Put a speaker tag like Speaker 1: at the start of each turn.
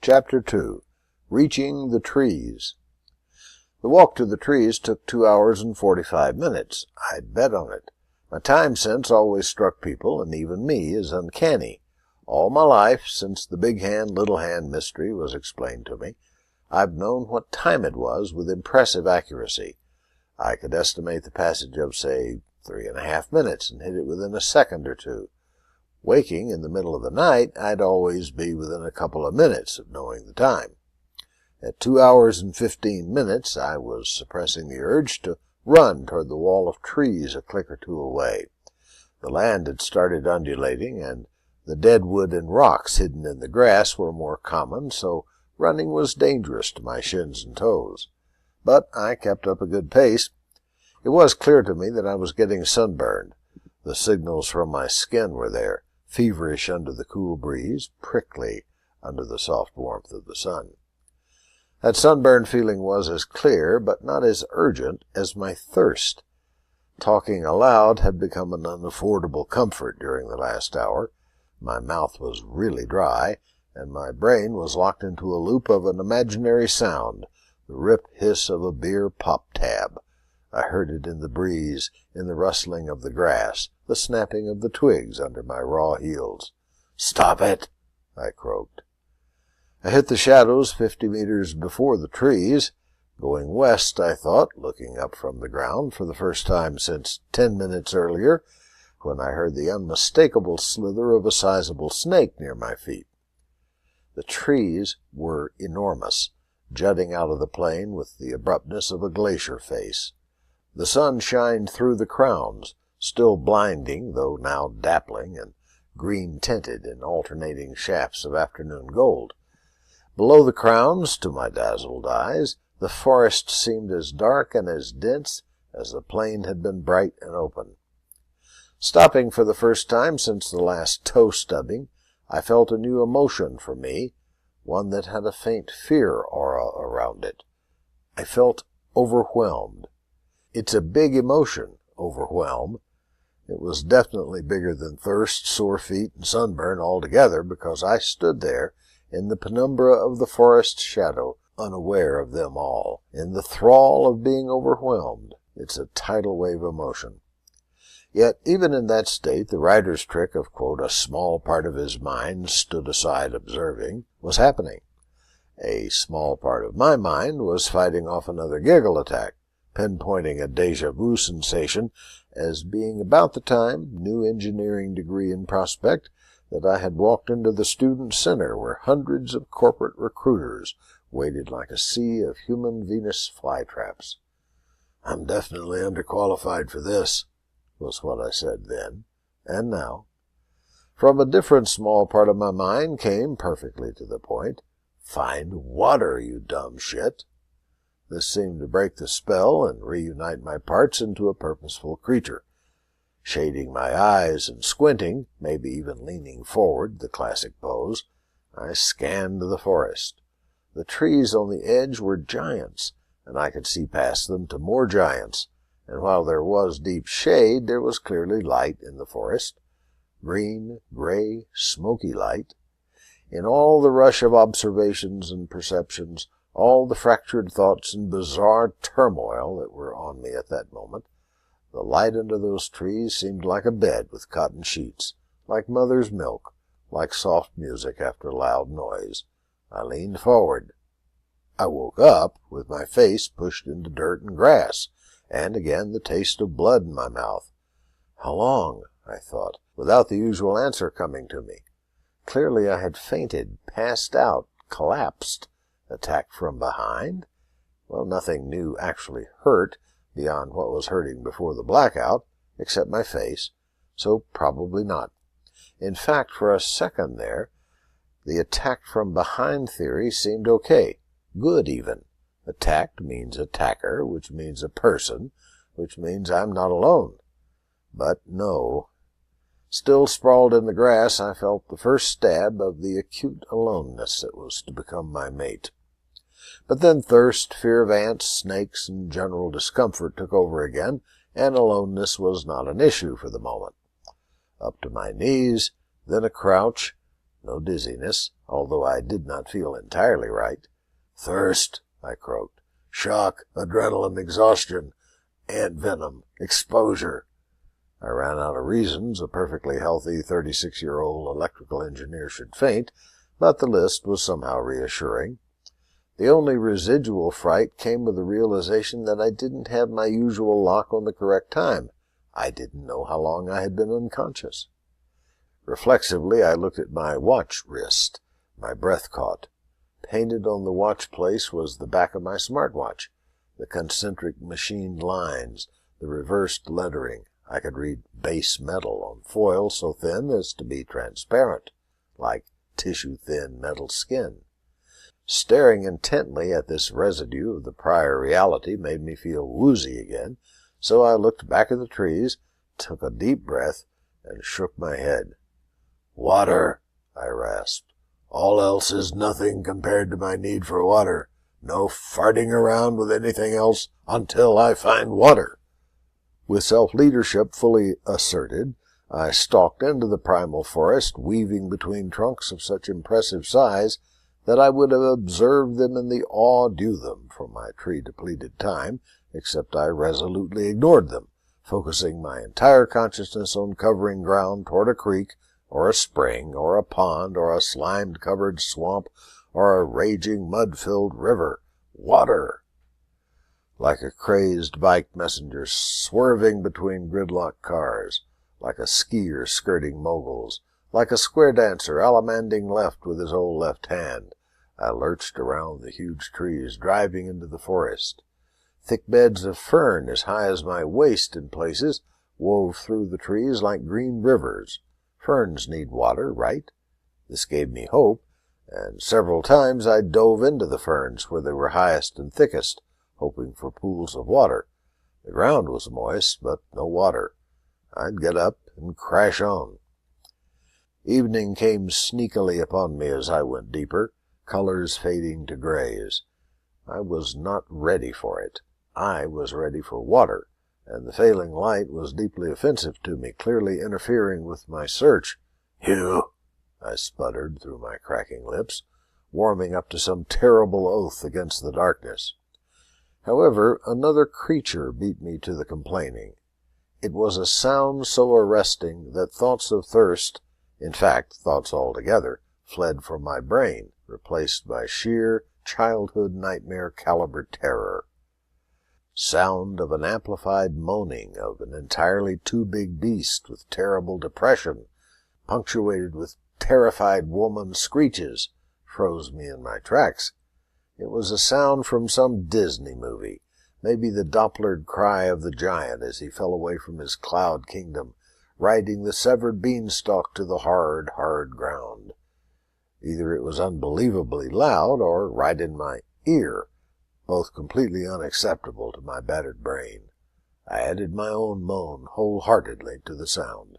Speaker 1: Chapter 2. Reaching the Trees. The walk to the trees took 2 hours and 45 minutes. I'd bet on it. My time sense always struck people, and even me, as uncanny. All my life, since the big hand, little hand mystery was explained to me, I've known what time it was with impressive accuracy. I could estimate the passage of, say, 3.5 minutes and hit it within a second or two. Waking in the middle of the night, I'd always be within a couple of minutes of knowing the time. At 2 hours and 15 minutes, I was suppressing the urge to run toward the wall of trees a click or two away. The land had started undulating, and the dead wood and rocks hidden in the grass were more common, so running was dangerous to my shins and toes. But I kept up a good pace. It was clear to me that I was getting sunburned. The signals from my skin were there, feverish under the cool breeze, prickly under the soft warmth of the sun. That sunburn feeling was as clear, but not as urgent, as my thirst. Talking aloud had become an unaffordable comfort during the last hour. My mouth was really dry, and my brain was locked into a loop of an imaginary sound, the rip-hiss of a beer pop-tab. I heard it in the breeze, in the rustling of the grass, the snapping of the twigs under my raw heels. "Stop it!" I croaked. I hit the shadows 50 meters before the trees. Going west, I thought, looking up from the ground for the first time since 10 minutes earlier, when I heard the unmistakable slither of a sizable snake near my feet. The trees were enormous, jutting out of the plain with the abruptness of a glacier face. The sun shined through the crowns, still blinding, though now dappling and green-tinted in alternating shafts of afternoon gold. Below the crowns, to my dazzled eyes, the forest seemed as dark and as dense as the plain had been bright and open. Stopping for the first time since the last toe stubbing, I felt a new emotion for me, one that had a faint fear aura around it. I felt overwhelmed. It's a big emotion, overwhelm. It was definitely bigger than thirst, sore feet, and sunburn altogether, because I stood there in the penumbra of the forest shadow, unaware of them all, in the thrall of being overwhelmed. It's a tidal wave emotion. Yet, even in that state, the writer's trick of, quote, a small part of his mind stood aside observing, was happening. A small part of my mind was fighting off another giggle attack, pinpointing a déjà vu sensation as being about the time, new engineering degree in prospect, that I had walked into the student center where hundreds of corporate recruiters waited like a sea of human Venus flytraps. "I'm definitely underqualified for this," was what I said then, and now. From a different small part of my mind came, perfectly to the point, "Find water, you dumb shit." This seemed to break the spell and reunite my parts into a purposeful creature. Shading my eyes and squinting, maybe even leaning forward, the classic pose, I scanned the forest. The trees on the edge were giants, and I could see past them to more giants, and while there was deep shade, there was clearly light in the forest. Green, gray, smoky light. In all the rush of observations and perceptions, all the fractured thoughts and bizarre turmoil that were on me at that moment, the light under those trees seemed like a bed with cotton sheets, like mother's milk, like soft music after loud noise. I leaned forward. I woke up with my face pushed into dirt and grass, and again the taste of blood in my mouth. How long? I thought, without the usual answer coming to me. Clearly I had fainted, passed out, collapsed. Attacked from behind? Well, nothing new actually hurt, beyond what was hurting before the blackout, except my face, so probably not. In fact, for a second there, the attack from behind theory seemed okay, good even. Attacked means attacker, which means a person, which means I'm not alone. But no. Still sprawled in the grass, I felt the first stab of the acute aloneness that was to become my mate. But then thirst, fear of ants, snakes, and general discomfort took over again, and aloneness was not an issue for the moment. Up to my knees, then a crouch, No dizziness, although I did not feel entirely right. Thirst, I croaked. Shock, adrenaline, exhaustion, ant venom, exposure. I ran out of reasons a perfectly healthy 36-year-old electrical engineer should faint, but the list was somehow reassuring. The only residual fright came with the realization that I didn't have my usual lock on the correct time. I didn't know how long I had been unconscious. Reflexively, I looked at my watch wrist. My breath caught. Painted on the watch place was the back of my smartwatch, the concentric machined lines, the reversed lettering. I could read base metal on foil so thin as to be transparent, like tissue-thin metal skin. Staring intently at this residue of the prior reality made me feel woozy again, so I looked back at the trees, took a deep breath, and shook my head. "Water," I rasped. "All else is nothing compared to my need for water. No farting around with anything else until I find water." With self-leadership fully asserted, I stalked into the primal forest, weaving between trunks of such impressive size that I would have observed them in the awe due them from my tree-depleted time, except I resolutely ignored them, focusing my entire consciousness on covering ground toward a creek, or a spring, or a pond, or a slime-covered swamp, or a raging, mud-filled river. Water! Like a crazed bike messenger swerving between gridlock cars, like a skier skirting moguls, like a square dancer alamanding left with his whole left hand, I lurched around the huge trees, driving into the forest. Thick beds of fern as high as my waist in places wove through the trees like green rivers. Ferns need water, right? This gave me hope, and several times I dove into the ferns where they were highest and thickest, hoping for pools of water. The ground was moist, but no water. I'd get up and crash on. Evening came sneakily upon me as I went deeper, colors fading to grays. I was not ready for it. I was ready for water, and the failing light was deeply offensive to me, clearly interfering with my search. "You," I sputtered through my cracking lips, warming up to some terrible oath against the darkness. However, another creature beat me to the complaining. It was a sound so arresting that thoughts of thirst, in fact, thoughts altogether, fled from my brain, replaced by sheer childhood nightmare caliber terror. Sound of an amplified moaning of an entirely too big beast with terrible depression, punctuated with terrified woman screeches, froze me in my tracks. It was a sound from some Disney movie, maybe the Dopplered cry of the giant as he fell away from his cloud kingdom, riding the severed beanstalk to the hard, hard ground. Either it was unbelievably loud or right in my ear, both completely unacceptable to my battered brain. I added my own moan wholeheartedly to the sound.